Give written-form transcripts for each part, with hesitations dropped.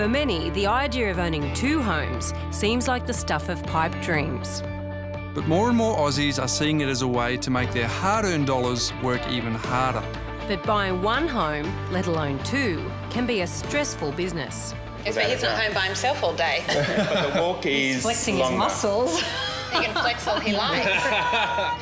For many, the idea of owning 2 homes seems like the stuff of pipe dreams. But more and more Aussies are seeing it as a way to make their hard-earned dollars work even harder. But buying 1 home, let alone 2, can be a stressful business. Yes, but he's not home by himself all day. But the walk is flexing longer. his muscles. He can flex all he likes.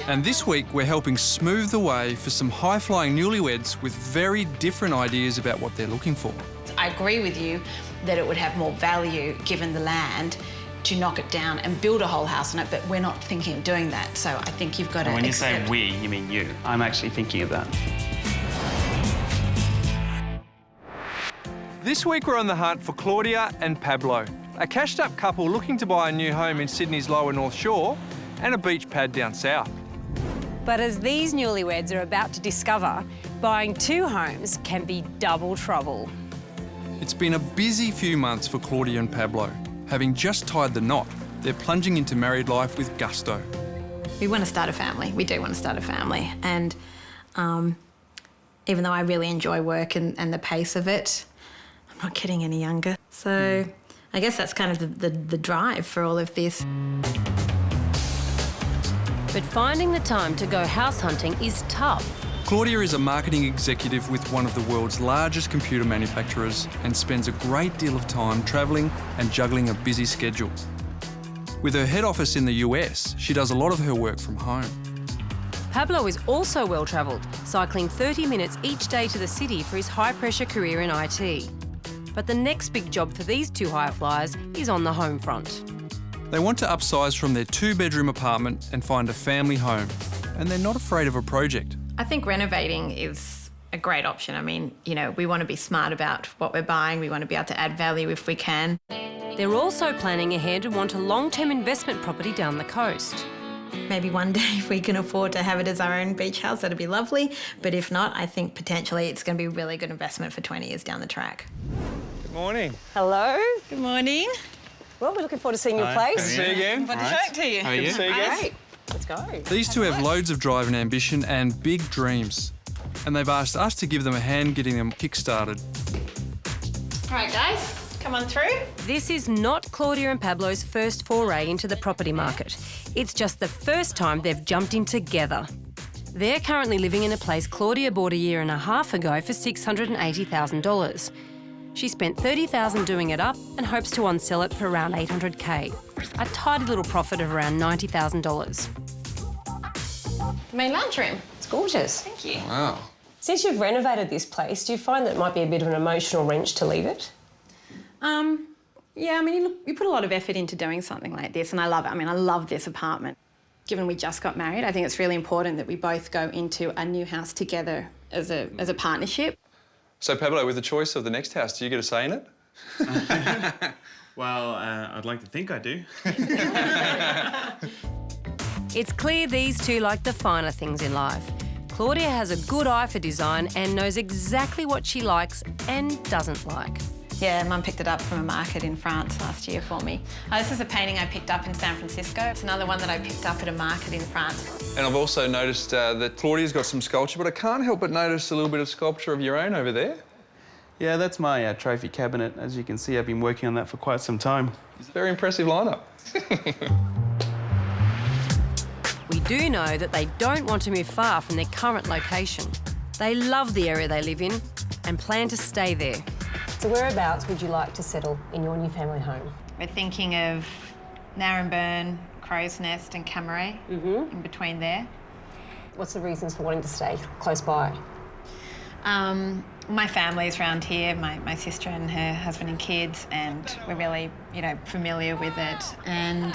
And this week, we're helping smooth the way for some high-flying newlyweds with very different ideas about what they're looking for. I agree with you that it would have more value, given the land, to knock it down and build a whole house on it, but we're not thinking of doing that. So I think you've got to When you accept... say we, you mean you. I'm actually thinking of that. This week, we're on the hunt for Claudia and Pablo, a cashed-up couple looking to buy a new home in Sydney's lower North Shore and a beach pad down south. But as these newlyweds are about to discover, buying 2 homes can be double trouble. It's been a busy few months for Claudia and Pablo. Having just tied the knot, they're plunging into married life with gusto. We want to start a family. We do want to start a family. And even though I really enjoy work and the pace of it, I'm not getting any younger. So I guess that's kind of the drive for all of this. But finding the time to go house hunting is tough. Claudia is a marketing executive with one of the world's largest computer manufacturers and spends a great deal of time travelling and juggling a busy schedule. With her head office in the US, she does a lot of her work from home. Pablo is also well-travelled, cycling 30 minutes each day to the city for his high-pressure career in IT. But the next big job for these 2 high flyers is on the home front. They want to upsize from their 2-bedroom apartment and find a family home, and they're not afraid of a project. I think renovating is a great option. I mean, you know, we want to be smart about what we're buying. We want to be able to add value if we can. They're also planning ahead and want a long-term investment property down the coast. Maybe one day if we can afford to have it as our own beach house, that'd be lovely. But if not, I think potentially it's going to be a really good investment for 20 years down the track. Good morning. Hello. Good morning. Well, we're looking forward to seeing your Good place. to see you again. What to show it to you. How are you? See you again. Great. Let's go. These 2 have loads of drive and ambition and big dreams. And they've asked us to give them a hand getting them kick-started. All right, guys, come on through. This is not Claudia and Pablo's first foray into the property market. It's just the first time they've jumped in together. They're currently living in a place Claudia bought a year and a half ago for $680,000. She spent $30,000 doing it up and hopes to unsell it for around $800K. A tidy little profit of around $90,000. The main lounge room. It's gorgeous. Thank you. Wow. Since you've renovated this place, do you find that it might be a bit of an emotional wrench to leave it? Yeah, I mean, you put a lot of effort into doing something like this, and I love it. I mean, I love this apartment. Given we just got married, I think it's really important that we both go into a new house together as a partnership. So, Pablo, with the choice of the next house, do you get a say in it? Well, I'd like to think I do. It's clear these 2 like the finer things in life. Claudia has a good eye for design and knows exactly what she likes and doesn't like. Yeah, Mum picked it up from a market in France last year for me. This is a painting I picked up in San Francisco. It's another one that I picked up at a market in France. And I've also noticed that Claudia's got some sculpture, but I can't help but notice a little bit of sculpture of your own over there. Yeah, that's my trophy cabinet. As you can see, I've been working on that for quite some time. It's a very impressive lineup. We do know that they don't want to move far from their current location. They love the area they live in and plan to stay there. So whereabouts would you like to settle in your new family home? We're thinking of Naremburn, Crow's Nest and Cammeray, in between there. What's the reasons for wanting to stay close by? My family's around here, my sister and her husband and kids, and we're really, you know, familiar with it. And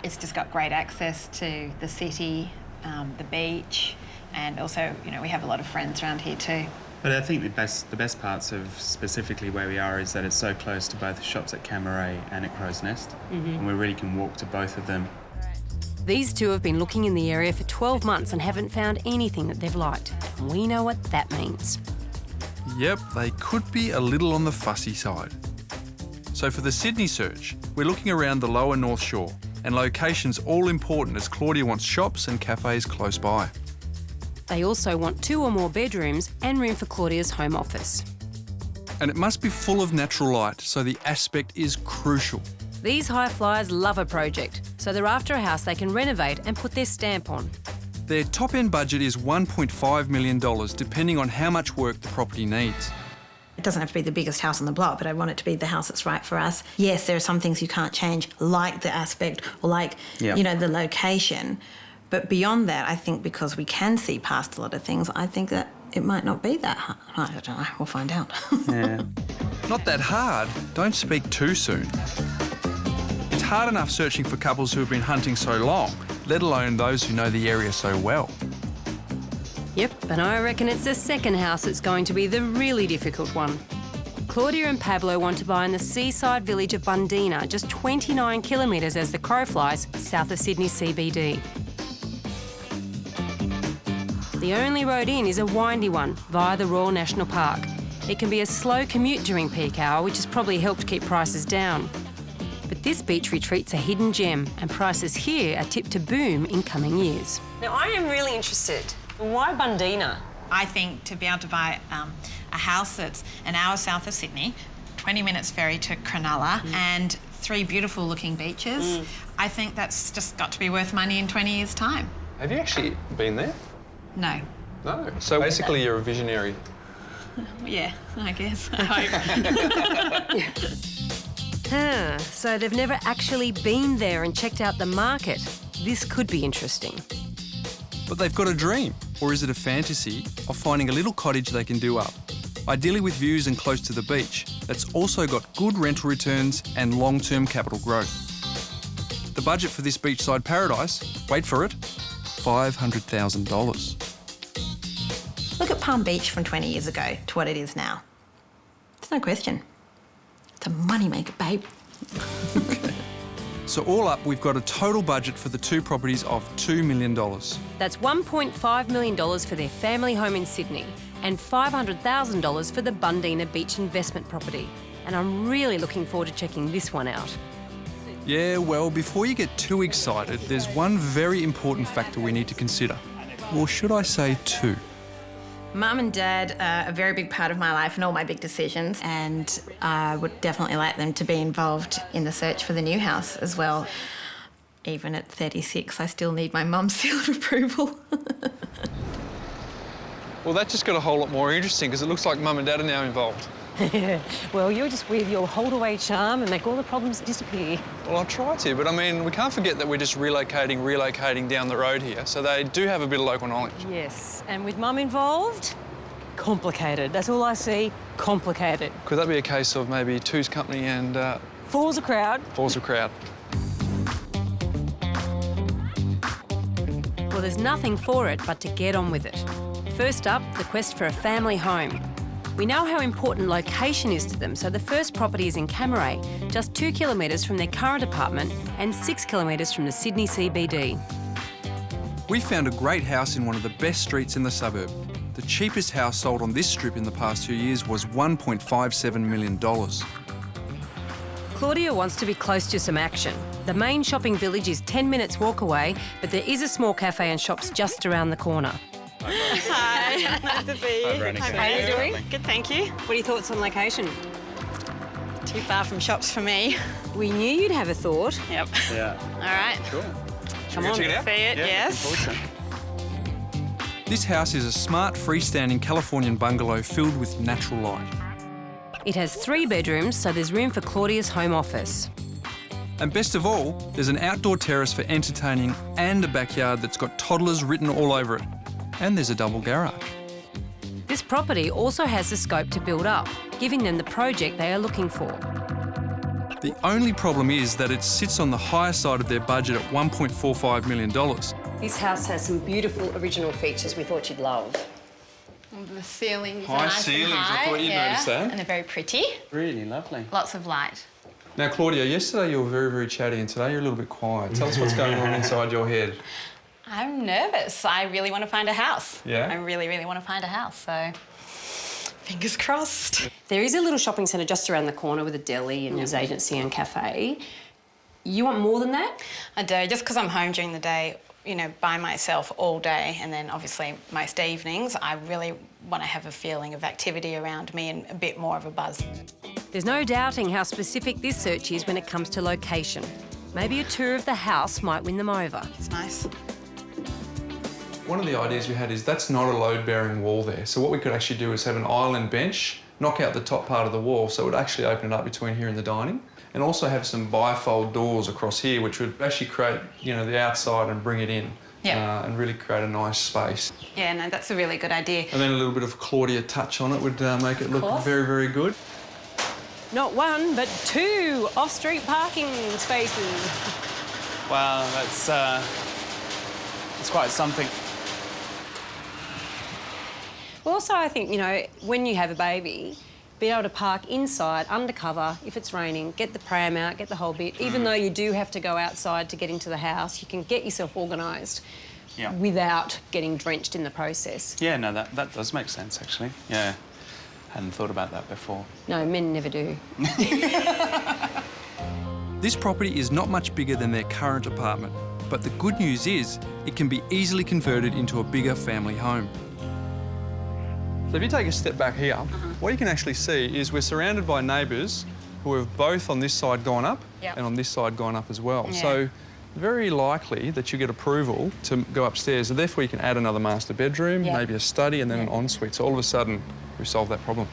it's just got great access to the city, the beach, and also, you know, we have a lot of friends around here too. But I think the best parts of specifically where we are is that it's so close to both the shops at Cammeray and at Crow's Nest, and we really can walk to both of them. These 2 have been looking in the area for 12 months and haven't found anything that they've liked. And we know what that means. Yep, they could be a little on the fussy side. So for the Sydney search, we're looking around the lower North Shore, and location's all important as Claudia wants shops and cafes close by. They also want 2 or more bedrooms and room for Claudia's home office. And it must be full of natural light, so the aspect is crucial. These high flyers love a project, so they're after a house they can renovate and put their stamp on. Their top-end budget is $1.5 million, depending on how much work the property needs. It doesn't have to be the biggest house on the block, but I want it to be the house that's right for us. Yes, there are some things you can't change, like the aspect or like, you know, the location. But beyond that, I think because we can see past a lot of things, I think that it might not be that hard. I don't know, we'll find out. Yeah. Not that hard. Don't speak too soon. It's hard enough searching for couples who have been hunting so long, let alone those who know the area so well. Yep, and I reckon it's the second house that's going to be the really difficult one. Claudia and Pablo want to buy in the seaside village of Bundeena, just 29 kilometres as the crow flies, south of Sydney CBD. The only road in is a windy one via the Royal National Park. It can be a slow commute during peak hour, which has probably helped keep prices down. But this beach retreat's a hidden gem, and prices here are tipped to boom in coming years. Now, I am really interested. Why Bundeena? I think to be able to buy a house that's an hour south of Sydney, 20 minutes ferry to Cronulla, and 3 beautiful looking beaches, I think that's just got to be worth money in 20 years' time. Have you actually been there? No. No. So basically you're a visionary. Yeah, I guess. I hope. So they've never actually been there and checked out the market. This could be interesting. But they've got a dream, or is it a fantasy, of finding a little cottage they can do up, ideally with views and close to the beach, that's also got good rental returns and long-term capital growth. The budget for this beachside paradise, wait for it, $500,000. Look at Palm Beach from 20 years ago to what it is now. There's no question. It's a moneymaker, babe. So all up, we've got a total budget for the 2 properties of $2 million. That's $1.5 million for their family home in Sydney and $500,000 for the Bundeena beach investment property. And I'm really looking forward to checking this one out. Yeah, well, before you get too excited, there's one very important factor we need to consider. Or should I say 2? Mum and Dad are a very big part of my life and all my big decisions, and I would definitely like them to be involved in the search for the new house as well. Even at 36, I still need my mum's seal of approval. Well, that just got a whole lot more interesting because it looks like Mum and Dad are now involved. Well, you're just with your hold-away charm and make all the problems disappear. Well, I'll try to, but I mean, we can't forget that we're just relocating down the road here, so they do have a bit of local knowledge. Yes, and with Mum involved, complicated. That's all I see, complicated. Could that be a case of maybe two's company and... Four's a crowd. four's a crowd? Well, there's nothing for it but to get on with it. First up, the quest for a family home. We know how important location is to them, so the first property is in Cammeray, just 2 kilometres from their current apartment and 6 kilometres from the Sydney CBD. We found a great house in one of the best streets in the suburb. The cheapest house sold on this strip in the past 2 years was $1.57 million. Claudia wants to be close to some action. The main shopping village is 10 minutes walk away, but there is a small cafe and shops just around the corner. Hi, nice to see you. Hi, Veronica. How are you doing? Good, thank you. What are your thoughts on location? Too far from shops for me. We knew you'd have a thought. Yep. Yeah. All right. Sure. Come on. Check it out. See it, yes. This house is a smart, freestanding Californian bungalow filled with natural light. It has 3 bedrooms, so there's room for Claudia's home office. And best of all, there's an outdoor terrace for entertaining and a backyard that's got toddlers written all over it. And there's a double garage. This property also has the scope to build up, giving them the project they are looking for. The only problem is that it sits on the higher side of their budget at $1.45 million. This house has some beautiful original features we thought you'd love. The ceilings High are nice ceilings, and I high, thought you'd notice that. And they're very pretty. Really lovely. Lots of light. Now, Claudia, yesterday you were very, very chatty and today you're a little bit quiet. Tell us what's going on inside your head. I'm nervous. I really want to find a house. Yeah? I really, really want to find a house, so fingers crossed. There is a little shopping centre just around the corner with a deli and news agency and cafe. You want more than that? I do, just because I'm home during the day, you know, by myself all day, and then obviously most evenings, I really want to have a feeling of activity around me and a bit more of a buzz. There's no doubting how specific this search is when it comes to location. Maybe a tour of the house might win them over. It's nice. One of the ideas we had is that's not a load-bearing wall there. So what we could actually do is have an island bench, knock out the top part of the wall so it would actually open it up between here and the dining, and also have some bifold doors across here which would actually create, you know, the outside and bring it in. Yeah. And really create a nice space. Yeah, no, that's a really good idea. And then a little bit of Claudia touch on it would make it look course. very, very good. Not one, but 2 off-street parking spaces. Wow, that's quite something. Well, also, I think, you know, when you have a baby, being able to park inside, undercover, if it's raining, get the pram out, get the whole bit. Even though you do have to go outside to get into the house, you can get yourself organised without getting drenched in the process. Yeah, no, that does make sense, actually. Yeah, hadn't thought about that before. No, men never do. This property is not much bigger than their current apartment, but the good news is it can be easily converted into a bigger family home. So if you take a step back here, what you can actually see is we're surrounded by neighbours who have both on this side gone up and on this side gone up as well. Yeah. So very likely that you get approval to go upstairs, and therefore you can add another master bedroom, maybe a study and then an ensuite. So all of a sudden we've solved that problem.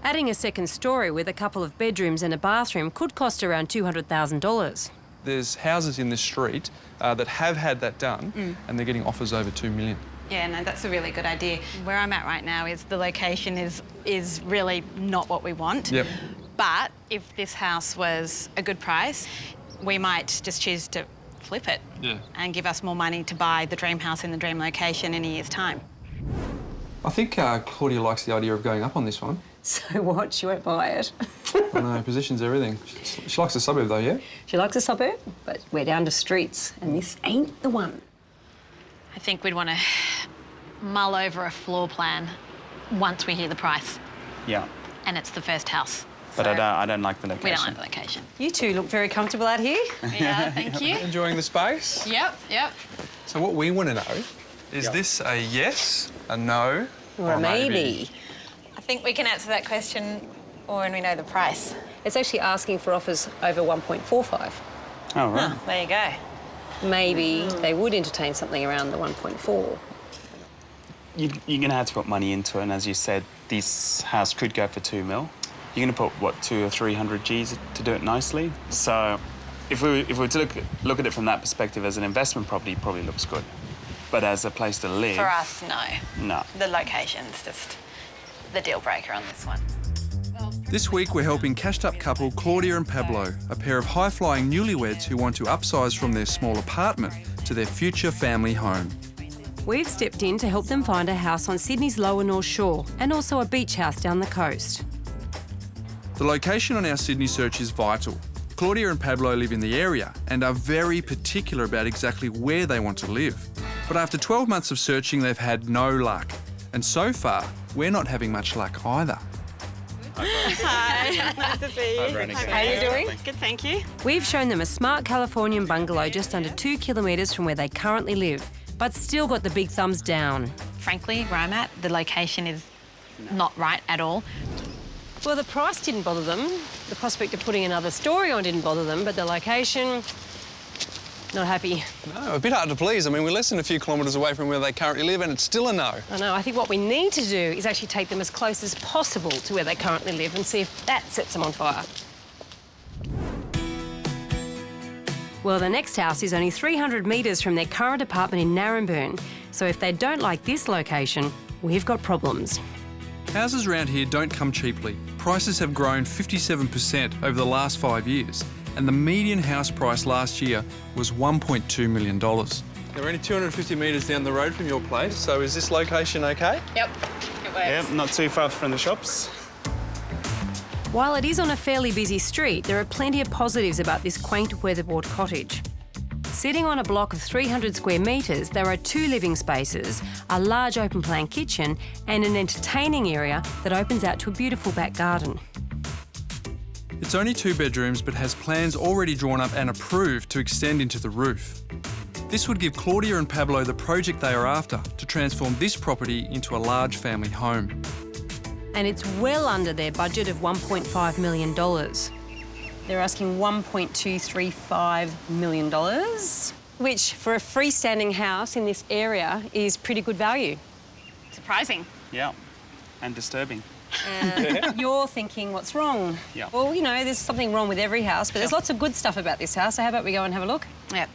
Adding a second story with a couple of bedrooms and a bathroom could cost around $200,000. There's houses in this street that have had that done and they're getting offers over $2 million. Yeah, no, that's a really good idea. Where I'm at right now is the location is really not what we want. Yep. But if this house was a good price, we might just choose to flip it and give us more money to buy the dream house in the dream location in a year's time. I think Claudia likes the idea of going up on this one. So what? She won't buy it. I know, position's everything. She likes the suburb though, yeah? She likes a suburb, but we're down to streets, and this ain't the one. I think we'd want to mull over a floor plan once we hear the price. Yeah, And it's the first house. but So I don't like the location. we don't like the location. You two look very comfortable out here. Yeah, thank you. Enjoying the space? Yep. So what we want to know is this a yes, a no, Or a maybe. I think we can answer that question when we know the price. It's actually asking for offers over 1.45. Oh, right. Oh, there you go. Maybe they would entertain something around the 1.4. You're going to have to put money into it, and as you said, this house could go for $2 million. You're going to put, what, 200 or 300 Gs to do it nicely? So if we were to look at it from that perspective as an investment property, it probably looks good. But as a place to live... For us, no. No. The location's just the deal breaker on this one. This week we're helping cashed-up couple Claudia and Pablo, a pair of high-flying newlyweds who want to upsize from their small apartment to their future family home. We've stepped in to help them find a house on Sydney's lower North Shore and also a beach house down the coast. The location on our Sydney search is vital. Claudia and Pablo live in the area and are very particular about exactly where they want to live. But after 12 months of searching, they've had no luck. And so far, we're not having much luck either. Hi, nice to see you. How are you doing? Good, thank you. We've shown them a smart Californian bungalow just under 2 kilometres from where they currently live, but still got the big thumbs down. Frankly, where I'm at, the location is not right at all. Well, the price didn't bother them. The prospect of putting another story on didn't bother them, but the location, not happy. No, a bit hard to please. I mean, we're less than a few kilometres away from where they currently live and it's still a no. I know, I think what we need to do is actually take them as close as possible to where they currently live and see if that sets them on fire. Well, the next house is only 300 metres from their current apartment in Naremburn, so if they don't like this location, we've got problems. Houses around here don't come cheaply. Prices have grown 57% over the last 5 years, and the median house price last year was $1.2 million. We're only 250 metres down the road from your place, so is this location okay? Yep, it works. Yeah, not too far from the shops. While it is on a fairly busy street, there are plenty of positives about this quaint weatherboard cottage. Sitting on a block of 300 square metres, there are 2 living spaces, a large open-plan kitchen and an entertaining area that opens out to a beautiful back garden. It's only 2 bedrooms but has plans already drawn up and approved to extend into the roof. This would give Claudia and Pablo the project they are after to transform this property into a large family home. And it's well under their budget of $1.5 million. They're asking $1.235 million, which for a freestanding house in this area is pretty good value. Surprising. Yeah, and disturbing. You're thinking, what's wrong? Yeah. Well, you know, there's something wrong with every house, but there's lots of good stuff about this house, so how about we go and have a look? Yep.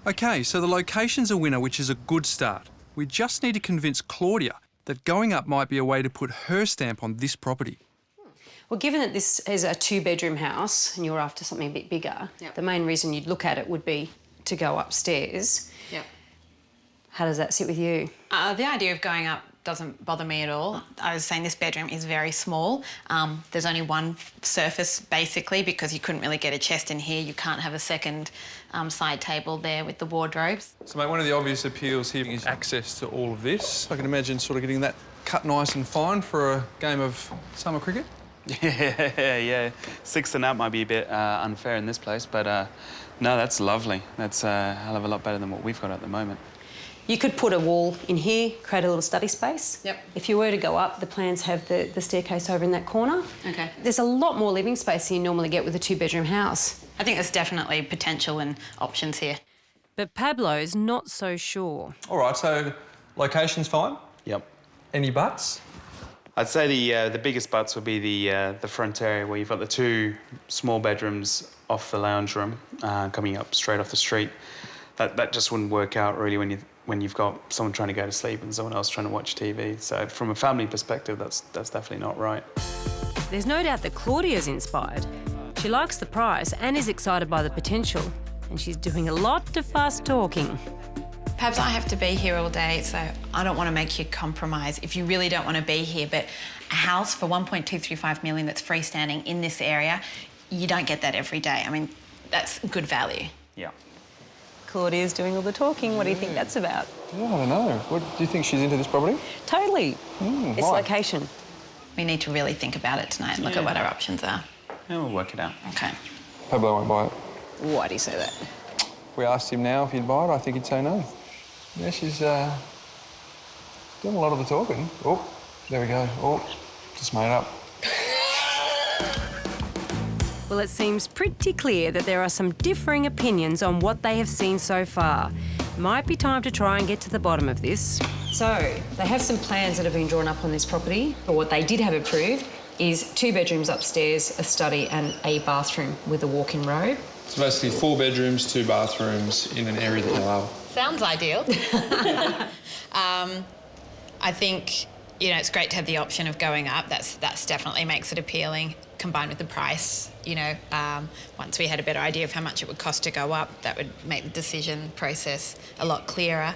OK, so the location's a winner, which is a good start. We just need to convince Claudia that going up might be a way to put her stamp on this property. Well, given that this is a two-bedroom house and you're after something a bit bigger, the main reason you'd look at it would be to go upstairs. Yep. How does that sit with you? The idea of going up doesn't bother me at all. I was saying this bedroom is very small. There's only one surface, basically, because you couldn't really get a chest in here. You can't have a second side table there with the wardrobes. So, mate, one of the obvious appeals here is access to all of this. I can imagine sort of getting that cut nice and fine for a game of summer cricket. Yeah. 6 and up might be a bit unfair in this place, but no, that's lovely. That's a hell of a lot better than what we've got at the moment. You could put a wall in here, create a little study space. Yep. If you were to go up, the plans have the staircase over in that corner. Okay. There's a lot more living space than you normally get with a two-bedroom house. I think there's definitely potential and options here. But Pablo's not so sure. All right, so location's fine. Yep. Any buts? I'd say the biggest butts would be the front area where you've got the 2 small bedrooms off the lounge room coming up straight off the street. That just wouldn't work out really when you've got someone trying to go to sleep and someone else trying to watch TV. So from a family perspective, that's definitely not right. There's no doubt that Claudia's inspired. She likes the price and is excited by the potential. And she's doing a lot of fast talking. Perhaps I have to be here all day, so I don't want to make you compromise if you really don't want to be here. But a house for $1.235 million that's freestanding in this area, you don't get that every day. I mean, that's good value. Yeah. Claudia's doing all the talking. What do you think that's about? Yeah, I don't know. What, do you think she's into this property? Totally. It's why? location. We need to really think about it tonight and look at what our options are. Yeah, we'll work it out. Okay. Pablo won't buy it. Why do you say that? If we asked him now if he'd buy it, I think he'd say no. Yeah, she's doing a lot of the talking. Oh, there we go. Oh, just made up. Well, it seems pretty clear that there are some differing opinions on what they have seen so far. Might be time to try and get to the bottom of this. So, they have some plans that have been drawn up on this property, but what they did have approved is 2 bedrooms upstairs, a study and a bathroom with a walk-in robe. So basically 4 bedrooms, 2 bathrooms in an area that you love. Sounds ideal. I think, you know, it's great to have the option of going up. That's definitely makes it appealing, combined with the price. You know, once we had a better idea of how much it would cost to go up, that would make the decision process a lot clearer.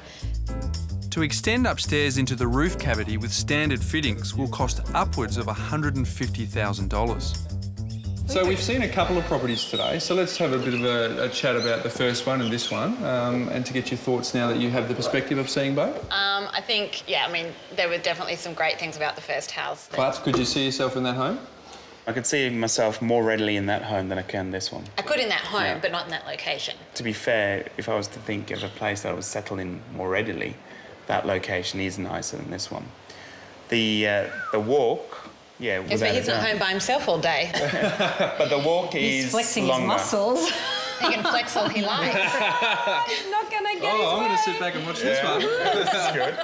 To extend upstairs into the roof cavity with standard fittings will cost upwards of $150,000. So we've seen a couple of properties today, so let's have a bit of a chat about the first one and this one, and to get your thoughts now that you have the perspective of seeing both. I think, yeah, I mean, there were definitely some great things about the first house. But could you see yourself in that home? I could see myself more readily in that home than I can this one. I could in that home, Yeah. but not in that location. To be fair, if I was to think of a place that I would settle in more readily, that location is nicer than this one. The walk, yeah, Yes, but he's not home by himself all day. but the walk He's is flexing longer. his muscles. He can flex all he likes. Not going to get his I'm way. going to sit back and watch this one. That's good.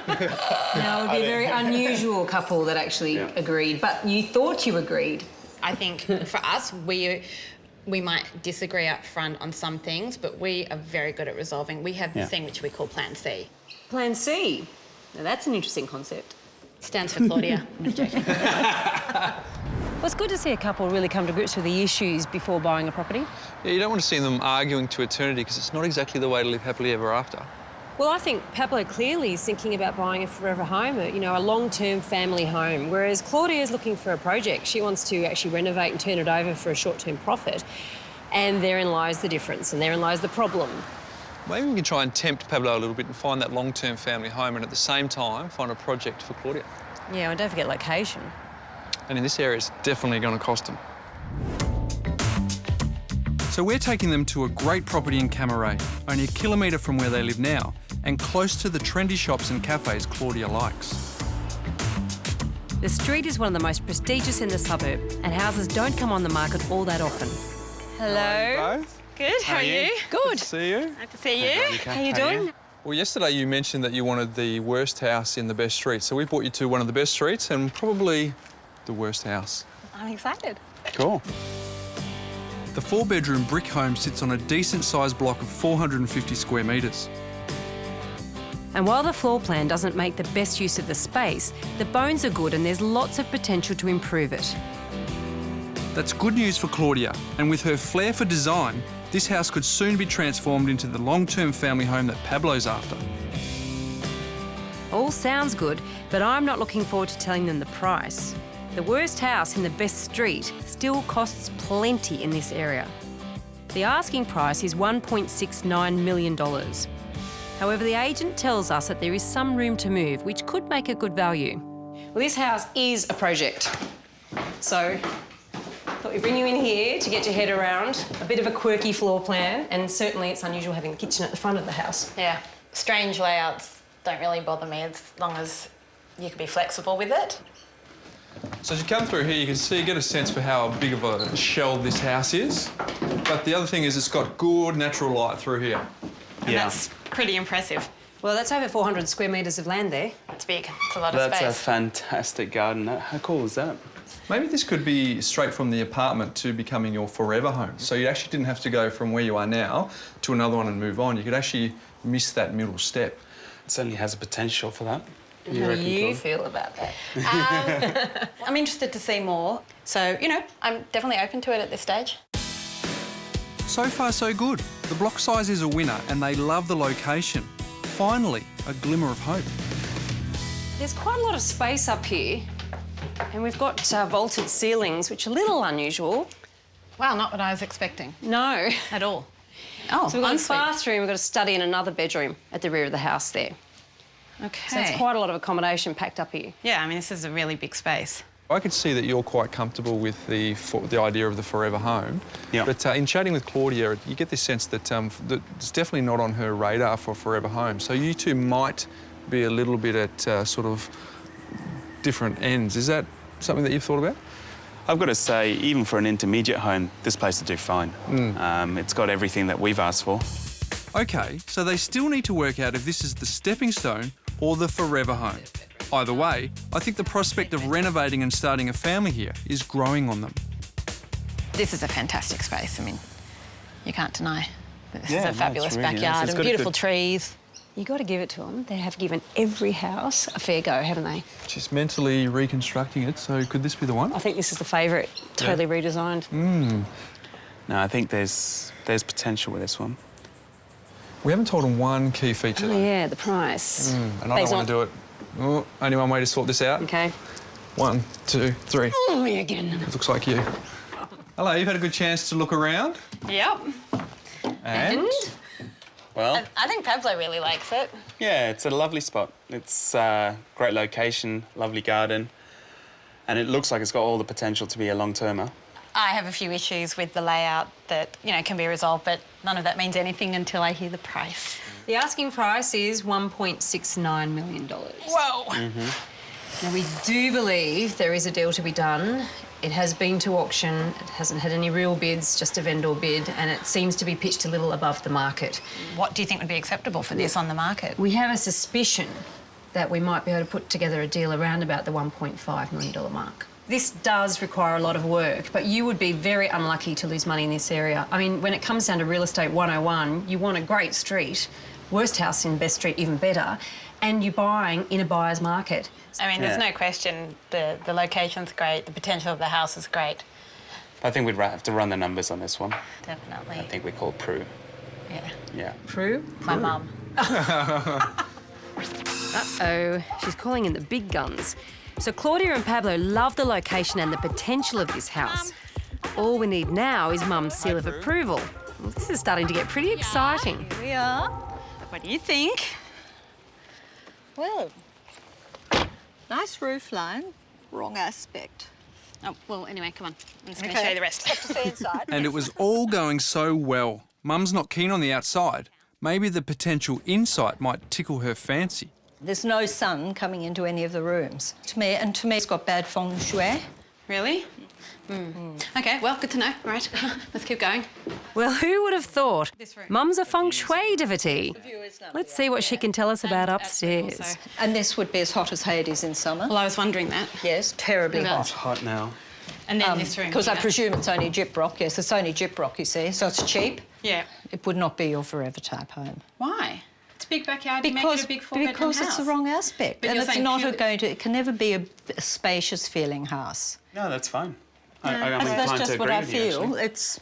Now, it would be a very unusual couple that actually agreed, but you thought you agreed. I think for us, we might disagree up front on some things, but we are very good at resolving. We have this thing which we call Plan C. Plan C. Now, that's an interesting concept. Stands for Claudia. I'm joking. Well, it's good to see a couple really come to grips with the issues before buying a property. Yeah, you don't want to see them arguing to eternity because it's not exactly the way to live happily ever after. Well, I think Pablo clearly is thinking about buying a forever home, you know, a long-term family home, whereas Claudia is looking for a project. She wants to actually renovate and turn it over for a short-term profit. And therein lies the difference, and therein lies the problem. Maybe we can try and tempt Pablo a little bit and find that long-term family home and at the same time find a project for Claudia. Yeah, and don't forget location. And in this area, it's definitely going to cost them. So we're taking them to a great property in Cammeray, only 1 kilometre from where they live now, and close to the trendy shops and cafes Claudia likes. The street is one of the most prestigious in the suburb, and houses don't come on the market all that often. Hello. Both? Good, how are you? Good to see you. Good to see you. How you doing? Well, yesterday you mentioned that you wanted the worst house in the best street, so we brought you to one of the best streets and probably the worst house. I'm excited. Cool. The 4-bedroom brick home sits on a decent-sized block of 450 square metres. And while the floor plan doesn't make the best use of the space, the bones are good and there's lots of potential to improve it. That's good news for Claudia, and with her flair for design, this house could soon be transformed into the long-term family home that Pablo's after. All sounds good, but I'm not looking forward to telling them the price. The worst house in the best street still costs plenty in this area. The asking price is $1.69 million. However, the agent tells us that there is some room to move, which could make a good value. Well, this house is a project. So, thought we'd bring you in here to get your head around a bit of a quirky floor plan, and certainly it's unusual having the kitchen at the front of the house. Yeah, strange layouts don't really bother me as long as you can be flexible with it. So as you come through here, you can see, get a sense for how big of a shell this house is. But the other thing is it's got good natural light through here. And that's pretty impressive. Well, that's over 400 square metres of land there. It's big. It's a lot of That's space. a fantastic garden. How cool is that? Maybe this could be straight from the apartment to becoming your forever home. So you actually didn't have to go from where you are now to another one and move on. You could actually miss that middle step. It certainly has a potential for that. How do you feel about that? I'm interested to see more. So, you know, I'm definitely open to it at this stage. So far, so good. The block size is a winner and they love the location. Finally, a glimmer of hope. There's quite a lot of space up here, and we've got vaulted ceilings, which are a little unusual. Wow, not what I was expecting No. at all. Oh, So we've got a ensuite. bathroom, we've got a study and another bedroom at the rear of the house there. Okay. So it's quite a lot of accommodation packed up here. Yeah, I mean, this is a really big space. I could see that you're quite comfortable with the idea of the forever home. Yeah. But in chatting with Claudia, you get this sense that, that it's definitely not on her radar for a forever home. So you two might be a little bit at sort of different ends. Is that something that you've thought about? I've got to say, even for an intermediate home, this place will do fine. It's got everything that we've asked for. OK, so they still need to work out if this is the stepping stone or the forever home. Either way, I think the prospect of renovating and starting a family here is growing on them. This is a fantastic space. I mean, you can't deny that this Yeah, is no, a it's fabulous really nice. backyard It's and got a beautiful good- trees. You got to give it to them. They have given every house a fair go, haven't they? Just mentally reconstructing it, so could this be the one? I think this is the favourite, totally redesigned. No, I think there's potential with this one. We haven't told them one key feature, Oh, though. yeah, the price. And I Thanks, don't want to do it. Oh, only one way to sort this out. OK. 1, 2, 3. Oh, me again. It looks like you. Hello, you've had a good chance to look around. Yep. And? Well, I think Pablo really likes it. yeah, it's a lovely spot. It's a great location, lovely garden, and it looks like it's got all the potential to be a long-termer. I have a few issues with the layout that, you know, can be resolved, but none of that means anything until I hear the price. The asking price is $1.69 million. Whoa! Now, we do believe there is a deal to be done. It has been to auction, it hasn't had any real bids, just a vendor bid, and it seems to be pitched a little above the market. What do you think would be acceptable for this on the market? We have a suspicion that we might be able to put together a deal around about the $1.5 million mark. This does require a lot of work, but you would be very unlucky to lose money in this area. I mean, when it comes down to real estate 101, you want a great street, worst house in best street even better, and you're buying in a buyer's market. I mean, there's no question the location's great, the potential of the house is great. I think we'd have to run the numbers on this one. Definitely. I think we call Prue. Yeah. Yeah. Prue? My mum. Uh-oh, she's calling in the big guns. So Claudia and Pablo love the location and the potential of this house. All we need now is Mum's seal of approval. Well, this is starting to get pretty exciting. Here we are. What do you think? Well, nice roof line, wrong aspect. Oh, well, anyway, come on. I'm just going to show you the rest. And it was all going so well. Mum's not keen on the outside. Maybe the potential insight might tickle her fancy. There's no sun coming into any of the rooms. To me, it's got bad feng shui. Really? OK, well, good to know. Right, let's keep going. Well, who would have thought? This room. Mum's a feng shui devotee. Let's see what she can tell us about And upstairs. also- And this would be as hot as Hades in summer. Well, I was wondering that. Yes, terribly What hot. It's hot now. And then this room. Because I here. presume it's only gyprock. Yes, it's only gyprock, you see, so it's cheap. Yeah. It would not be your forever type home. Why? It's a big backyard. You make it a big four-bedroom because house. it's the wrong aspect. But And you're it's saying not purely- going to, it can never be a spacious feeling house. No, that's fine. I'm That's inclined to just what agree I with you, feel. actually. It's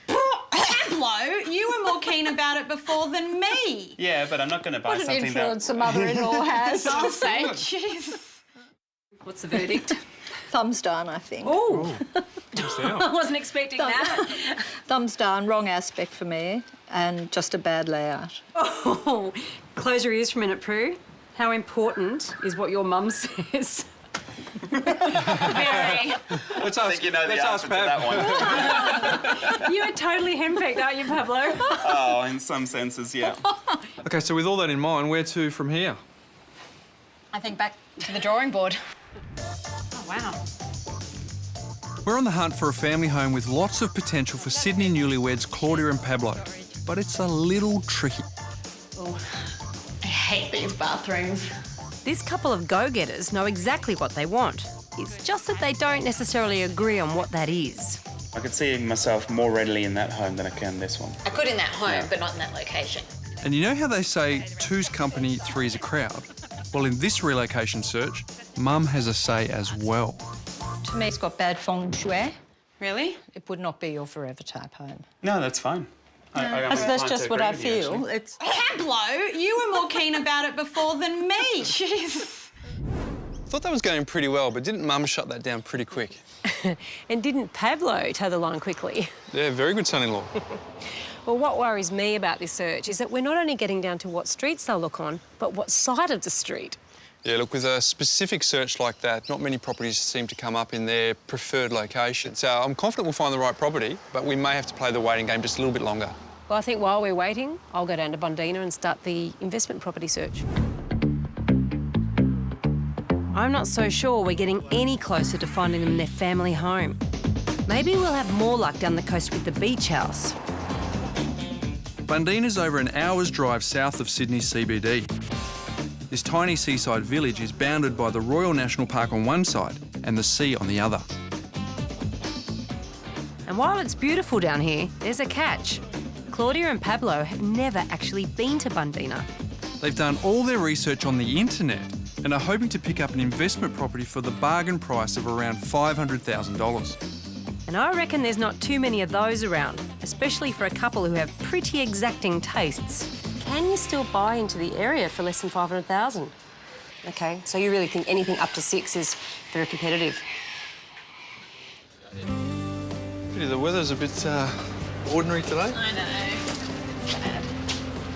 Pablo, you were more keen about it before than me. Yeah, but I'm not going to buy what an something influence that... a mother-in-law has. I'll say, Jesus. What's the verdict? Thumbs down, I think. Oh, Yourself. I wasn't expecting that. Thumbs down, wrong aspect for me, and just a bad layout. Oh, close your ears for a minute, Prue. How important is what your mum says? Very. Let's I ask, think you know the let's ask answer to that one. You are totally henpecked, aren't you, Pablo? Oh, in some senses, yeah. OK, so with all that in mind, where to from here? I think back to the drawing board. Oh, wow. We're on the hunt for a family home with lots of potential for Sydney newlyweds Claudia and Pablo. But it's a little tricky. Oh, I hate these bathrooms. This couple of go-getters know exactly what they want. It's just that they don't necessarily agree on what that is. I could see myself more readily in that home than I can this one. I could in that home, but not in that location. And you know how they say two's company, three's a crowd? Well, in this relocation search, Mum has a say as well. To me, it's got bad feng shui. Really? It would not be your forever type home. No, that's fine. I'm That's inclined just to what agree I with you, feel. actually. It's Pablo, you were more keen about it before than me. Jesus. I thought that was going pretty well, but didn't Mum shut that down pretty quick? And didn't Pablo toe the line quickly? Yeah, very good son-in-law. Well, what worries me about this search is that we're not only getting down to what streets they'll look on, but what side of the street. Yeah, look, with a specific search like that, not many properties seem to come up in their preferred location. So I'm confident we'll find the right property, but we may have to play the waiting game just a little bit longer. Well, I think while we're waiting, I'll go down to Bundeena and start the investment property search. I'm not so sure we're getting any closer to finding them their family home. Maybe we'll have more luck down the coast with the beach house. Bundeena's over an hour's drive south of Sydney CBD. This tiny seaside village is bounded by the Royal National Park on one side and the sea on the other. And while it's beautiful down here, there's a catch. Claudia and Pablo have never actually been to Bundeena. They've done all their research on the internet and are hoping to pick up an investment property for the bargain price of around $500,000. And I reckon there's not too many of those around, especially for a couple who have pretty exacting tastes. Can you still buy into the area for less than $500,000? OK, so you really think anything up to 6 is very competitive? Pity the weather's a bit ordinary today. I know.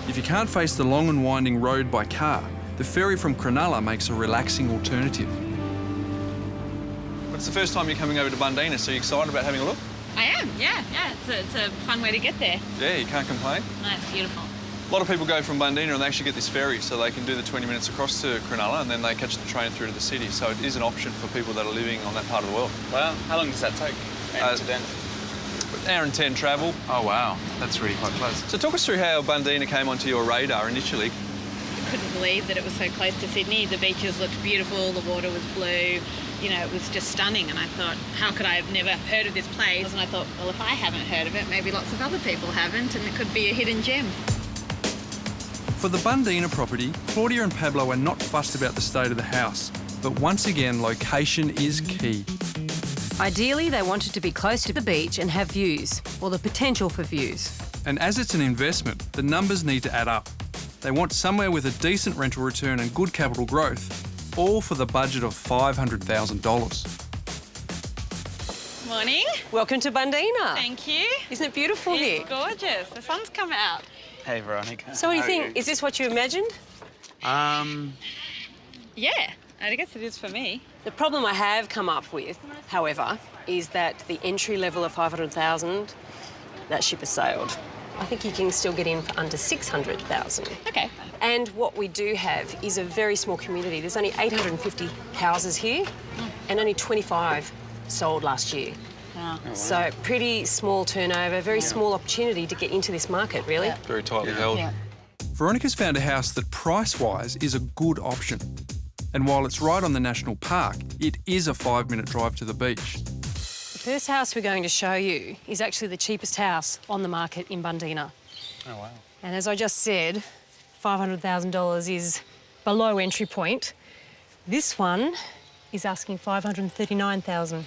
If you can't face the long and winding road by car, the ferry from Cronulla makes a relaxing alternative. But it's the first time you're coming over to Bundeena, so you're excited about having a look? I am, yeah. It's a fun way to get there. Yeah, you can't complain. No, it's beautiful. A lot of people go from Bundeena and they actually get this ferry, so they can do the 20 minutes across to Cronulla and then they catch the train through to the city. So it is an option for people that are living on that part of the world. Well, how long does that take? End to den? Hour and 10 travel. Oh, wow. That's really quite close. So talk us through how Bundeena came onto your radar initially. Couldn't believe that it was so close to Sydney. The beaches looked beautiful, the water was blue. You know, it was just stunning. And I thought, how could I have never heard of this place? And I thought, well, if I haven't heard of it, maybe lots of other people haven't, and it could be a hidden gem. For the Bundeena property, Claudia and Pablo are not fussed about the state of the house, but once again, location is key. Ideally, they wanted to be close to the beach and have views, or the potential for views. And as it's an investment, the numbers need to add up. They want somewhere with a decent rental return and good capital growth, all for the budget of $500,000. Morning. Welcome to Bundeena. Thank you. Isn't it beautiful here? It's gorgeous. The sun's come out. Hey, Veronica. So what do you How are think? Is this what you imagined? Yeah. I guess it is for me. The problem I have come up with, however, is that the entry level of 500,000, that ship has sailed. I think you can still get in for under 600,000. Okay. And what we do have is a very small community. There's only 850 houses here and only 25 sold last year. Oh. So pretty small turnover, very small opportunity to get into this market, really. Yeah. Very tightly held. Yeah. Veronica's found a house that, price-wise, is a good option. And while it's right on the national park, it is a 5-minute drive to the beach. The first house we're going to show you is actually the cheapest house on the market in Bundeena. Oh, wow. And as I just said, $500,000 is below entry point. This one is asking $539,000.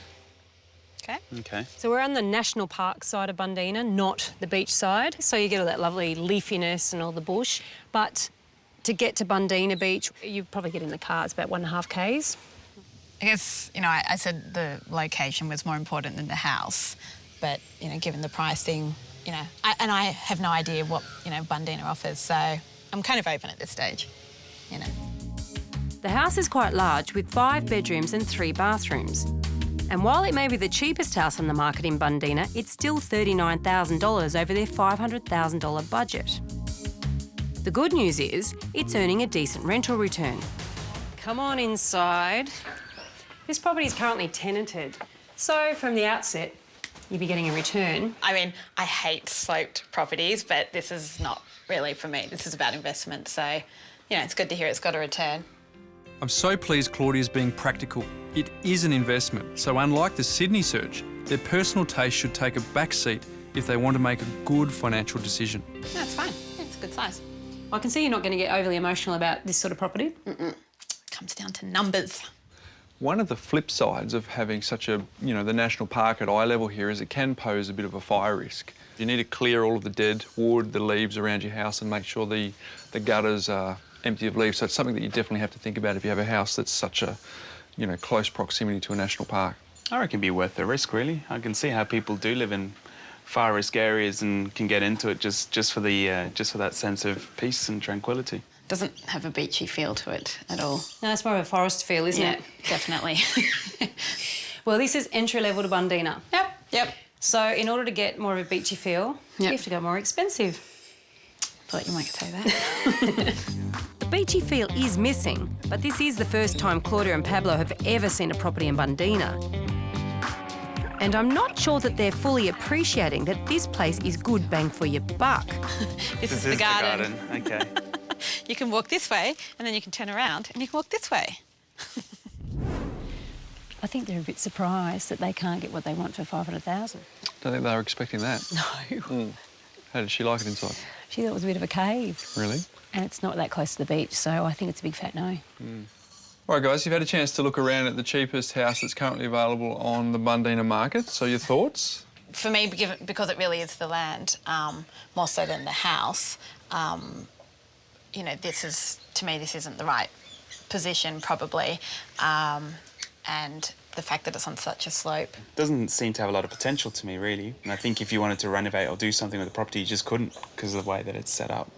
Okay. Okay. So we're on the national park side of Bundeena, not the beach side. So you get all that lovely leafiness and all the bush. But to get to Bundeena Beach, you probably get in the car, it's about 1.5 k's. I guess, you know, I said the location was more important than the house, but, you know, given the pricing, you know, I have no idea what, you know, Bundeena offers, so I'm kind of open at this stage, you know. The house is quite large with 5 bedrooms and 3 bathrooms. And while it may be the cheapest house on the market in Bundeena, it's still $39,000 over their $500,000 budget. The good news is it's earning a decent rental return. Come on inside. This property is currently tenanted, so from the outset, you'd be getting a return. I mean, I hate sloped properties, but this is not really for me. This is about investment, so, you know, it's good to hear it's got a return. I'm so pleased Claudia's being practical. It is an investment, so unlike the Sydney search, their personal taste should take a back seat if they want to make a good financial decision. No, it's fine. Yeah, it's a good size. I can see you're not going to get overly emotional about this sort of property. Comes down to numbers. One of the flip sides of having such a, you know, the national park at eye level here is it can pose a bit of a fire risk. You need to clear all of the dead wood, the leaves around your house and make sure the gutters are empty of leaves. So it's something that you definitely have to think about if you have a house that's such a, you know, close proximity to a national park. I reckon it'd be worth the risk, really. I can see how people do live in fire risk areas and can get into it just for that sense of peace and tranquility. Doesn't have a beachy feel to it at all. No, it's more of a forest feel, isn't it? Definitely. Well, this is entry level to Bundeena. Yep. So in order to get more of a beachy feel, you have to go more expensive. Thought you might say that. The beachy feel is missing, but this is the first time Claudia and Pablo have ever seen a property in Bundeena. And I'm not sure that they're fully appreciating that this place is good bang for your buck. This is the garden. Okay. You can walk this way and then you can turn around and you can walk this way. I think they're a bit surprised that they can't get what they want for $500,000. Don't think they were expecting that. No. How did she like it inside? She thought it was a bit of a cave. Really? And it's not that close to the beach, so I think it's a big fat no. All right, guys, you've had a chance to look around at the cheapest house that's currently available on the Bundeena market. So your thoughts? For me, because it really is the land, more so than the house, you know, to me, this isn't the right position, probably. And the fact that it's on such a slope. Doesn't seem to have a lot of potential to me, really. And I think if you wanted to renovate or do something with the property, you just couldn't because of the way that it's set up,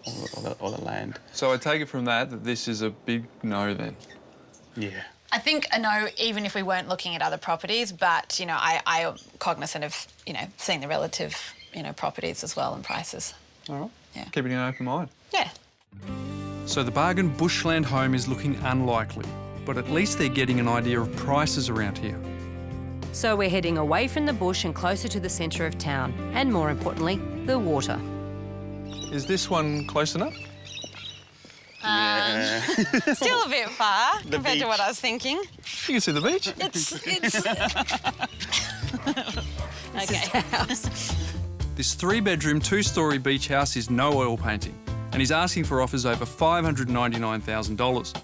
or the land. So I take it from that this is a big no then? Yeah. I think a no, even if we weren't looking at other properties, but, you know, I am cognizant of, you know, seeing the relative, you know, properties as well and prices. All right. Yeah. Keeping an open mind. Yeah. So the bargain bushland home is looking unlikely, but at least they're getting an idea of prices around here. So we're heading away from the bush and closer to the centre of town, and more importantly, the water. Is this one close enough? Still a bit far compared to what I was thinking. You can see the beach. It's okay. This 3-bedroom, 2-storey beach house is no oil painting, and he's asking for offers over $599,000.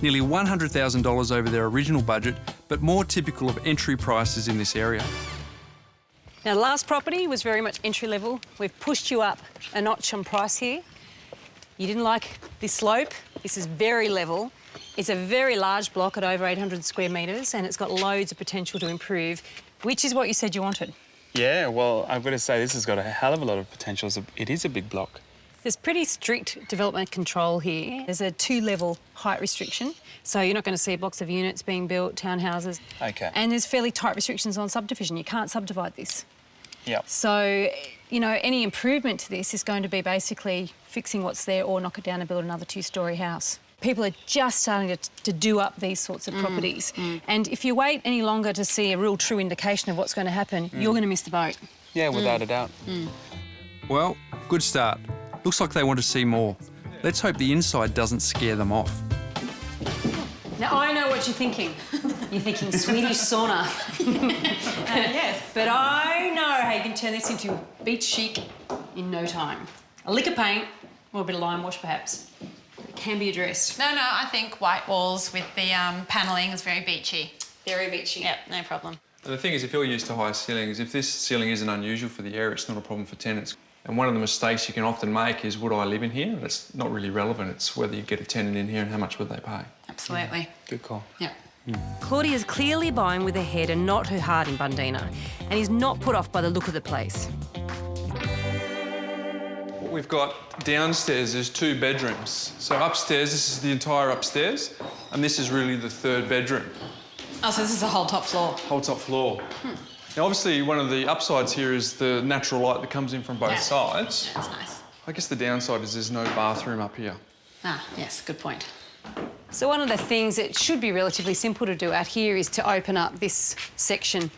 Nearly $100,000 over their original budget, but more typical of entry prices in this area. Now, the last property was very much entry level. We've pushed you up a notch on price here. You didn't like this slope. This is very level. It's a very large block at over 800 square metres, and it's got loads of potential to improve, which is what you said you wanted. Yeah, well, I've got to say, this has got a hell of a lot of potential. It is a big block. There's pretty strict development control here. There's a 2-level height restriction, so you're not going to see blocks of units being built, townhouses. Okay. And there's fairly tight restrictions on subdivision. You can't subdivide this. Yep. So, you know, any improvement to this is going to be basically fixing what's there or knock it down and build another 2-storey house. People are just starting to do up these sorts of properties. And if you wait any longer to see a real true indication of what's going to happen, you're going to miss the boat. Yeah, without a doubt. Well, good start. Looks like they want to see more. Let's hope the inside doesn't scare them off. Now, I know what you're thinking. You're thinking Swedish sauna. Yes. But I know how you can turn this into beach chic in no time. A lick of paint or a bit of lime wash, perhaps. It can be addressed. No, I think white walls with the panelling is very beachy. Very beachy. Yep, no problem. And the thing is, if you're used to high ceilings, if this ceiling isn't unusual for the area, it's not a problem for tenants. And one of the mistakes you can often make is, would I live in here? And it's not really relevant. It's whether you get a tenant in here and how much would they pay. Absolutely. Good call. Yep. Claudia's clearly buying with her head and not her heart in Bundeena, and is not put off by the look of the place. What we've got downstairs is 2 bedrooms. So upstairs, this is the entire upstairs, and this is really the 3rd bedroom. Oh, so this is the whole top floor. Whole top floor. Now, obviously, one of the upsides here is the natural light that comes in from both sides. That's nice. I guess the downside is there's no bathroom up here. Ah, yes, good point. So one of the things that should be relatively simple to do out here is to open up this section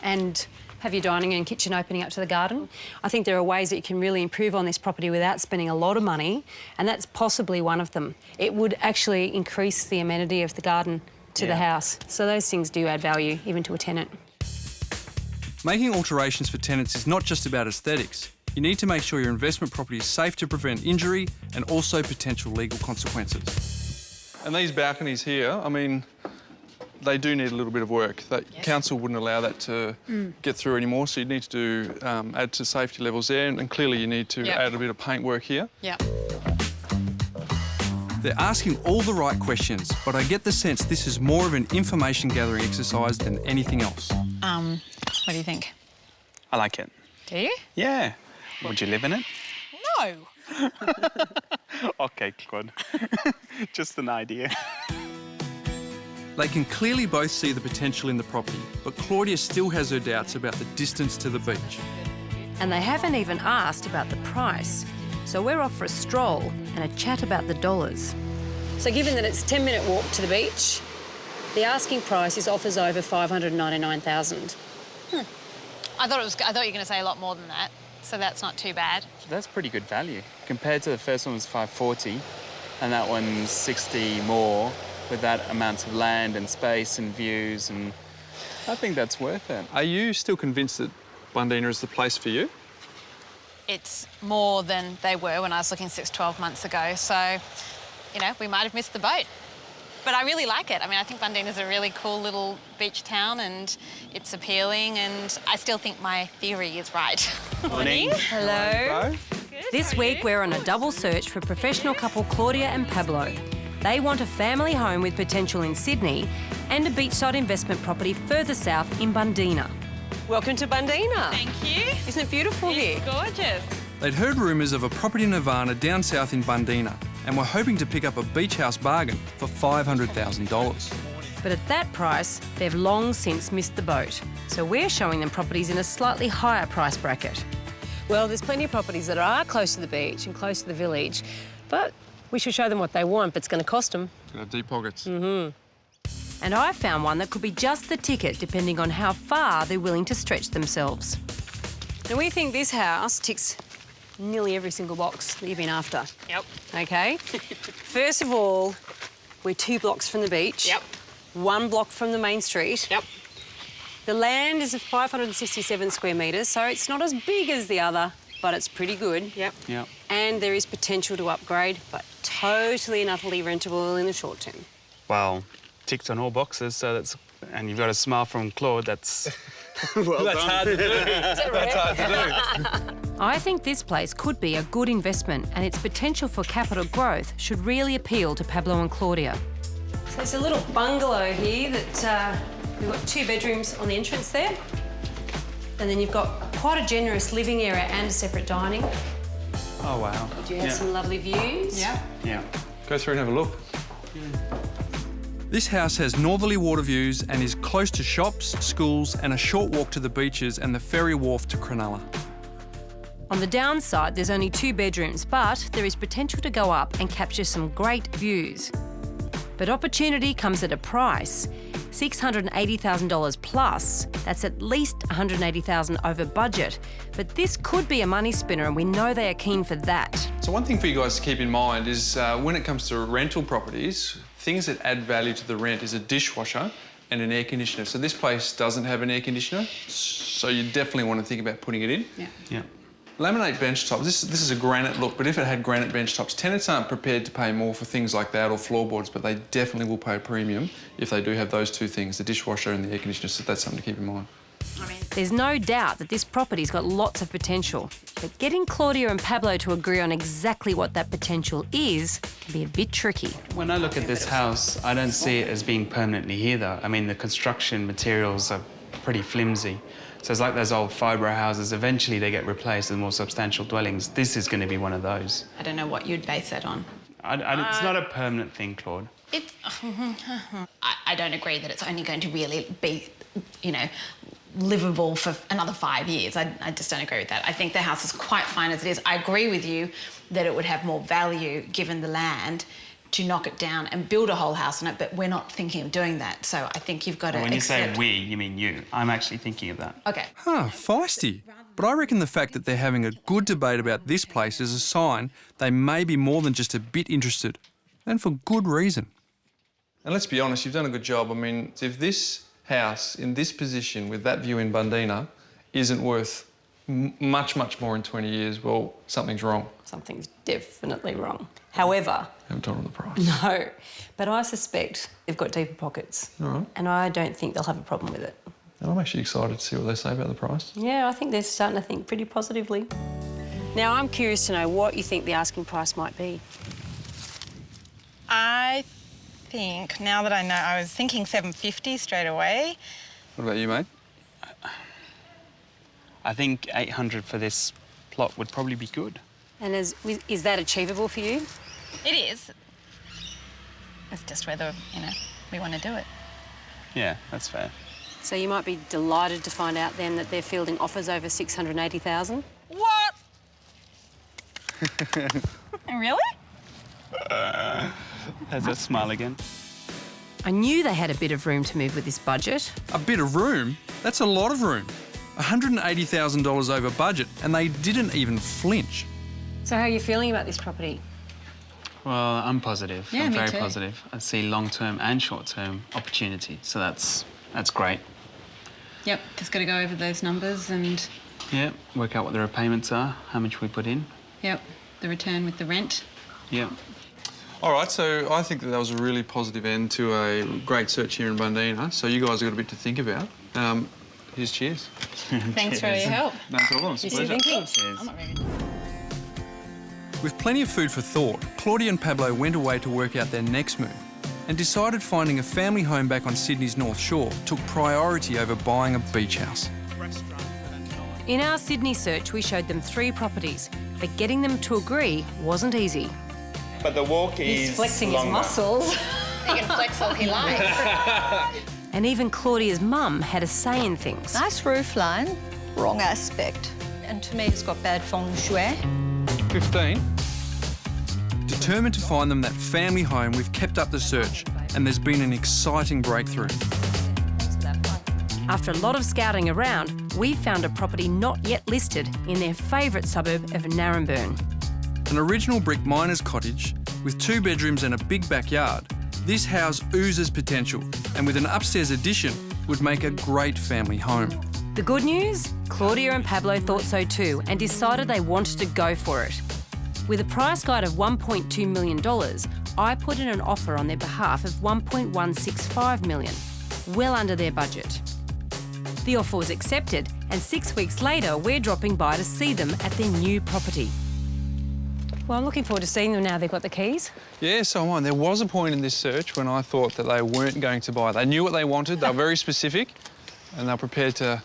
and have your dining and kitchen opening up to the garden. I think there are ways that you can really improve on this property without spending a lot of money, and that's possibly one of them. It would actually increase the amenity of the garden to the house. So those things do add value, even to a tenant. Making alterations for tenants is not just about aesthetics. You need to make sure your investment property is safe to prevent injury and also potential legal consequences. And these balconies here, I mean, they do need a little bit of work. Council wouldn't allow that to get through anymore, so you need to do, add to safety levels there, and clearly you need to add a bit of paint work here. Yep. They're asking all the right questions, but I get the sense this is more of an information gathering exercise than anything else. What do you think? I like it. Do you? Yeah. Would you live in it? No. OK, Claude. Just an idea. They can clearly both see the potential in the property, but Claudia still has her doubts about the distance to the beach. And they haven't even asked about the price. So we're off for a stroll and a chat about the dollars. So given that it's a 10-minute walk to the beach, the asking price is offers over $599,000. I thought you were going to say a lot more than that, so that's not too bad. That's pretty good value. Compared to the first one was 540, and that one's 60 more with that amount of land and space and views, and I think that's worth it. Are you still convinced that Bundeena is the place for you? It's more than they were when I was looking 6-12 months ago, so, you know, we might have missed the boat. But I really like it. I mean, I think Bundeena's a really cool little beach town and it's appealing, and I still think my theory is right. Morning. Hello. This week we're on a double search for professional couple Claudia and Pablo. They want a family home with potential in Sydney and a beachside investment property further south in Bundeena. Welcome to Bundeena. Thank you. Isn't it beautiful here? Gorgeous. They'd heard rumours of a property nirvana down south in Bundeena and were hoping to pick up a beach house bargain for $500,000. But at that price, they've long since missed the boat. So we're showing them properties in a slightly higher price bracket. Well, there's plenty of properties that are close to the beach and close to the village, but we should show them what they want, but it's going to cost them. Deep pockets. And I found one that could be just the ticket, depending on how far they're willing to stretch themselves. Now, we think this house ticks nearly every single box that you've been after. Yep. OK? First of all, we're 2 blocks from the beach. Yep. 1 block from the main street. Yep. The land is 567 square metres, so it's not as big as the other, but it's pretty good. Yep. Yeah. And there is potential to upgrade, but totally and utterly rentable in the short term. Well, ticked on all boxes, so that's... And you've got a smile from Claude, that's... well That's done. hard to do. That's hard to do. I think this place could be a good investment, and its potential for capital growth should really appeal to Pablo and Claudia. So it's a little bungalow here that we've got 2 bedrooms on the entrance there. And then you've got quite a generous living area and a separate dining. Oh, wow. Do you have some lovely views? Yeah. Yeah. Go through and have a look. This house has northerly water views and is close to shops, schools and a short walk to the beaches and the ferry wharf to Cronulla. On the downside, there's only 2 bedrooms, but there is potential to go up and capture some great views. But opportunity comes at a price. $680,000 plus, that's at least $180,000 over budget. But this could be a money spinner and we know they are keen for that. So one thing for you guys to keep in mind is when it comes to rental properties, things that add value to the rent is a dishwasher and an air conditioner. So this place doesn't have an air conditioner, so you definitely want to think about putting it in. Yeah. Yeah. Laminate bench tops, this is a granite look, but if it had granite bench tops, tenants aren't prepared to pay more for things like that or floorboards, but they definitely will pay a premium if they do have those 2 things, the dishwasher and the air conditioner, so that's something to keep in mind. There's no doubt that this property's got lots of potential, but getting Claudia and Pablo to agree on exactly what that potential is can be a bit tricky. When I look at this house, I don't see it as being permanently here, though. I mean, the construction materials are pretty flimsy. So it's like those old fibro houses. Eventually they get replaced with more substantial dwellings. This is going to be one of those. I don't know what you'd base that on. It's not a permanent thing, Claude. I don't agree that it's only going to really be, you know, livable for another 5 years. I just don't agree with that. I think the house is quite fine as it is. I agree with you that it would have more value given the land to knock it down and build a whole house on it, but we're not thinking of doing that. So I think you've got to When you accept... say we, you mean you. I'm actually thinking of that. OK. Huh, feisty. But I reckon the fact that they're having a good debate about this place is a sign they may be more than just a bit interested, and for good reason. And let's be honest, you've done a good job. I mean, if this house in this position with that view in Bundeena isn't worth much, much more in 20 years, well, something's wrong. Something's definitely wrong. However... Haven't told them the price. No, but I suspect they've got deeper pockets. All right. And I don't think they'll have a problem with it. And I'm actually excited to see what they say about the price. Yeah, I think they're starting to think pretty positively. Now, I'm curious to know what you think the asking price might be. I think, now that I know, I was thinking $750 straight away. What about you, mate? I think 800 for this plot would probably be good. And is that achievable for you? It is. It's just whether, you know, we want to do it. Yeah, that's fair. So you might be delighted to find out then that they're fielding offers over $680,000. What? Really? There's a smile again. I knew they had a bit of room to move with this budget. A bit of room? That's a lot of room. $180,000 over budget, and they didn't even flinch. So how are you feeling about this property? Well, I'm positive. Yeah, I'm me very too. positive. I see long-term and short-term opportunity, so that's great. Yep, just got to go over those numbers and... Yeah, work out what the repayments are, how much we put in. Yep, the return with the rent. Yeah. All right, so I think that was a really positive end to a great search here in Bundeena. So you guys have got a bit to think about. Here's cheers. Thanks for all your help. No problem, it's a pleasure. Cheers. I'm not very... With plenty of food for thought, Claudia and Pablo went away to work out their next move and decided finding a family home back on Sydney's North Shore took priority over buying a beach house. In our Sydney search, we showed them 3 properties, but getting them to agree wasn't easy. But the walk is He's flexing longer. his muscles. He can flex all he likes. And even Claudia's mum had a say in things. Nice roof line, wrong aspect. And to me, it's got bad feng shui. 15. Determined to find them that family home, we've kept up the search, and there's been an exciting breakthrough. After a lot of scouting around, we found a property not yet listed in their favourite suburb of Naremburn. An original brick miner's cottage with 2 bedrooms and a big backyard, this house oozes potential, and with an upstairs addition, would make a great family home. The good news? Claudia and Pablo thought so too and decided they wanted to go for it. With a price guide of $1.2 million, I put in an offer on their behalf of $1.165 million, well under their budget. The offer was accepted, and 6 weeks later, we're dropping by to see them at their new property. Well, I'm looking forward to seeing them now they've got the keys. Yeah, so am I. There was a point in this search when I thought that they weren't going to buy it. They knew what they wanted, they were very specific, and they were prepared to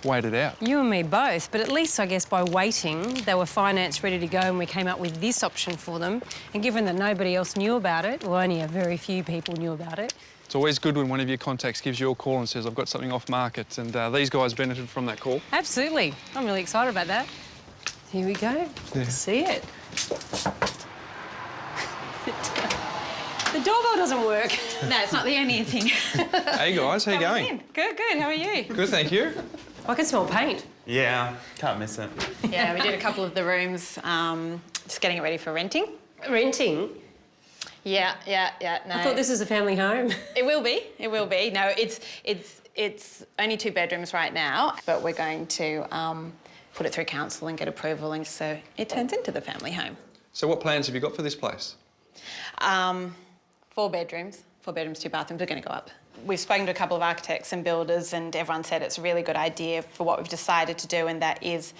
wait it out. You and me both, but at least, I guess, by waiting, they were financed, ready to go, and we came up with this option for them. And given that nobody else knew about it, well, only a very few people knew about it. It's always good when one of your contacts gives you a call and says, I've got something off market, and these guys benefited from that call. Absolutely. I'm really excited about that. Here we go. Yeah. See it. The doorbell doesn't work. No, it's not the only thing. Hey, guys, how you going? Good, good. How are you? Good, thank you. I can smell paint. Yeah, can't miss it. Yeah, we did a couple of the rooms, just getting it ready for renting. Renting? Yeah. No. I thought this was a family home. It will be. It will be. No, it's only 2 bedrooms right now, but we're going to put it through council and get approval, and so it turns into the family home. So what plans have you got for this place? 4 bedrooms, 2 bathrooms. We're going to go up. We've spoken to a couple of architects and builders, and everyone said it's a really good idea for what we've decided to do, and that is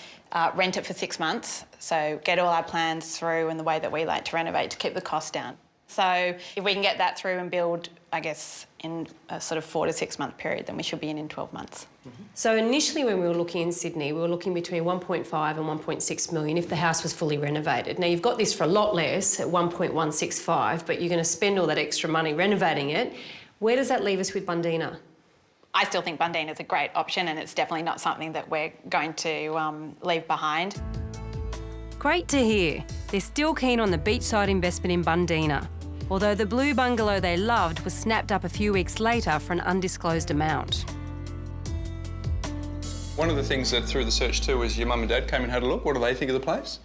rent it for 6 months. So get all our plans through in the way that we like to renovate to keep the cost down. So if we can get that through and build, I guess, in a sort of 4 to 6 month period, then we should be in 12 months. So initially when we were looking in Sydney, we were looking between 1.5 and 1.6 million if the house was fully renovated. Now, you've got this for a lot less at 1.165, but you're going to spend all that extra money renovating it. Where does that leave us with Bundeena? I still think Bundeena is a great option, and it's definitely not something that we're going to leave behind. Great to hear. They're still keen on the beachside investment in Bundeena, although the blue bungalow they loved was snapped up a few weeks later for an undisclosed amount. One of the things that through the search too is your mum and dad came and had a look. What do they think of the place?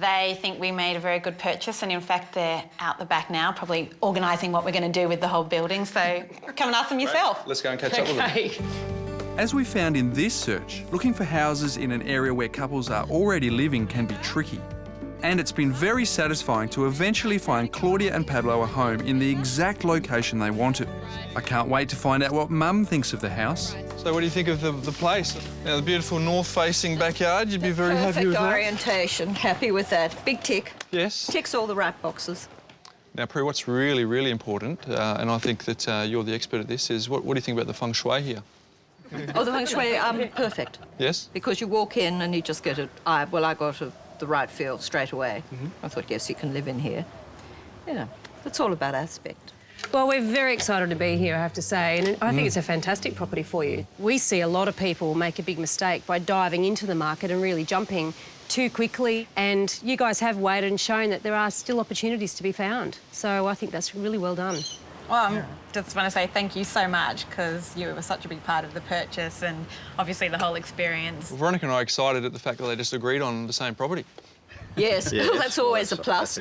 They think we made a very good purchase, and in fact they're out the back now probably organising what we're going to do with the whole building, so come and ask them yourself. Let's go and catch up with them. As we found in this search, looking for houses in an area where couples are already living can be tricky. And it's been very satisfying to eventually find Claudia and Pablo a home in the exact location they wanted. I can't wait to find out what Mum thinks of the house. So what do you think of the place? Now, the beautiful north-facing backyard, you'd be very happy with that? Perfect orientation, happy with that. Big tick. Yes. Ticks all the right boxes. Now, Prue, what's really, really important, and I think that you're the expert at this, is what do you think about the feng shui here? Oh, the feng shui, perfect. Yes? Because you walk in and you just get it. I got the right feel straight away. I thought, yes, you can live in here. Yeah, it's all about aspect. Well, we're very excited to be here, I have to say, and I think it's a fantastic property for you. We see a lot of people make a big mistake by diving into the market and really jumping too quickly, and you guys have waited and shown that there are still opportunities to be found. So I think that's really well done. Well, I just want to say thank you so much, because you were such a big part of the purchase and obviously the whole experience. Well, Veronica and I are excited at the fact that they just agreed on the same property. Yes, well, that's always a plus.